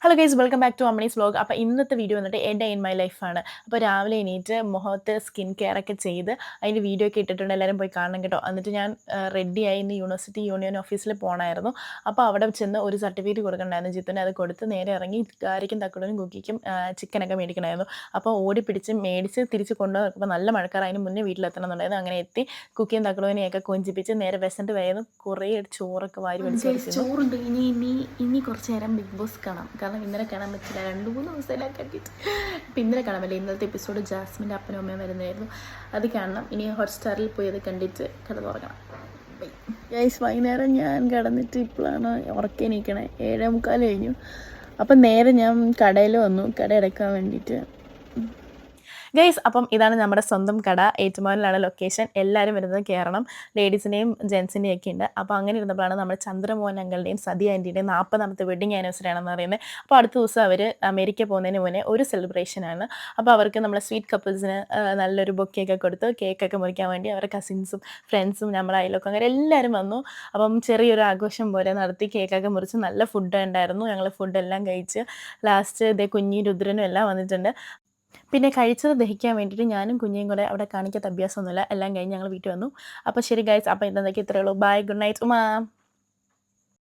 Hello guys, welcome back to അമ്മണീസ് vlog. അപ്പോൾ ഇന്നത്തെ വീഡിയോ വന്നിട്ട് എ ഡേ ഇൻ മൈ ലൈഫാണ്. അപ്പോൾ രാവിലെ എണീറ്റ് മുഖത്ത് സ്കിൻ കെയർ ഒക്കെ ചെയ്ത് അതിൻ്റെ വീഡിയോ ഒക്കെ ഇട്ടിട്ടുണ്ട്. എല്ലാവരും പോയി കാണണം കേട്ടോ. എന്നിട്ട് ഞാൻ റെഡിയായി ഇന്ന് യൂണിവേഴ്സിറ്റി യൂണിയൻ ഓഫീസിൽ പോകണമായിരുന്നു. അപ്പോൾ അവിടെ ചെന്ന് ഒരു സർട്ടിഫിക്കറ്റ് കൊടുക്കണ്ടായിരുന്നു ജിത്തുവിന്. അത് കൊടുത്ത് നേരെ ഇറങ്ങി കാരിക്കും തക്കുടനും കുക്കിക്കും ചിക്കനൊക്കെ മേടിക്കണമായിരുന്നു. അപ്പോൾ ഓടി പിടിച്ച് മേടിച്ച് തിരിച്ച് കൊണ്ടുപോകുമ്പോൾ നല്ല മഴക്കാർ, അതിന് മുന്നേ വീട്ടിലെത്തണമെന്നുണ്ടായിരുന്നു. അങ്ങനെ എത്തി കുക്കിയും തക്കുടനെയൊക്കെ കൊഞ്ചിപ്പിച്ച് നേരെ വിശന്നിട്ട് വേഗം കുറേ ചോറൊക്കെ വാരി വലിച്ചു. ചോറുണ്ട്. ഇനി കുറച്ച് നേരം ബിഗ് ബോസ് കാണാം. കാരണം ഇന്നലെ കാണാൻ പറ്റില്ല, 2-3 ദിവസമെല്ലാം കണ്ടിട്ട്. അപ്പം ഇന്നലെ കാണാൻ പറ്റില്ല. ഇന്നലത്തെ എപ്പിസോഡ് ജാസ്മിൻ്റെ അപ്പനും അമ്മയും വരുന്നതായിരുന്നു. അത് കാണണം. ഇനി ഹോട്ട്സ്റ്റാറിൽ പോയി അത് കണ്ടിട്ട് കിടന്നുറങ്ങണം. ഗൈസ്, വൈകുന്നേരം ഞാൻ കിടന്നിട്ട് ഇപ്പോഴാണ് ഉറക്കെണീക്കണേ. 7:45 കഴിഞ്ഞു. അപ്പം നേരെ ഞാൻ കടയിൽ വന്നു, കട അടയ്ക്കാൻ വേണ്ടിയിട്ട്. ഗൈസ്, അപ്പം ഇതാണ് നമ്മുടെ സ്വന്തം കട. ഏറ്റുമാനിലാണ് ലൊക്കേഷൻ. എല്ലാവരും വരുന്നത് കയറണം. ലേഡീസിൻ്റെയും ജെൻസിൻ്റെയും ഒക്കെ ഉണ്ട്. അപ്പോൾ അങ്ങനെ ഇരുന്നപ്പോഴാണ് നമ്മുടെ ചന്ദ്രമോഹൻ അങ്കിളുടെയും സതി ആൻറ്റിയുടെയും 40ാമത്തെ വെഡിങ് ആനിവേഴ്സറി ആണെന്ന് പറയുന്നത്. അപ്പോൾ അടുത്ത ദിവസം അവർ അമേരിക്ക പോകുന്നതിന് മുന്നേ ഒരു സെലിബ്രേഷനാണ്. അപ്പോൾ അവർക്ക് നമ്മളെ സ്വീറ്റ് കപ്പിൾസിന് നല്ലൊരു ബൊക്കെയൊക്കെ കൊടുത്ത് കേക്കൊക്കെ മുറിക്കാൻ വേണ്ടി അവരുടെ കസിൻസും ഫ്രണ്ട്സും നമ്മുടെ അയലൊക്കെ അങ്ങനെ എല്ലാവരും വന്നു. അപ്പം ചെറിയൊരു ആഘോഷം പോലെ നടത്തി. കേക്കൊക്കെ മുറിച്ച് നല്ല ഫുഡ് ഉണ്ടായിരുന്നു. ഞങ്ങൾ ഫുഡെല്ലാം കഴിച്ച് ലാസ്റ്റ് ഇതേ കുഞ്ഞി രുദ്രനും എല്ലാം വന്നിട്ടുണ്ട്. പിന്നെ കഴിച്ചത് ദഹിക്കാൻ വേണ്ടിയിട്ട് ഞാനും കുഞ്ഞിയും കൂടെ അവിടെ കാണിക്കാത്ത അഭ്യാസമൊന്നുമില്ല. എല്ലാം കഴിഞ്ഞ് ഞങ്ങൾ വീട്ടിൽ വന്നു. അപ്പോൾ ശരി ഗൈസ്, അപ്പോൾ ഇന്നത്തേക്ക് ഇത്രയേ ഉള്ളൂ. Bye, good night Uma.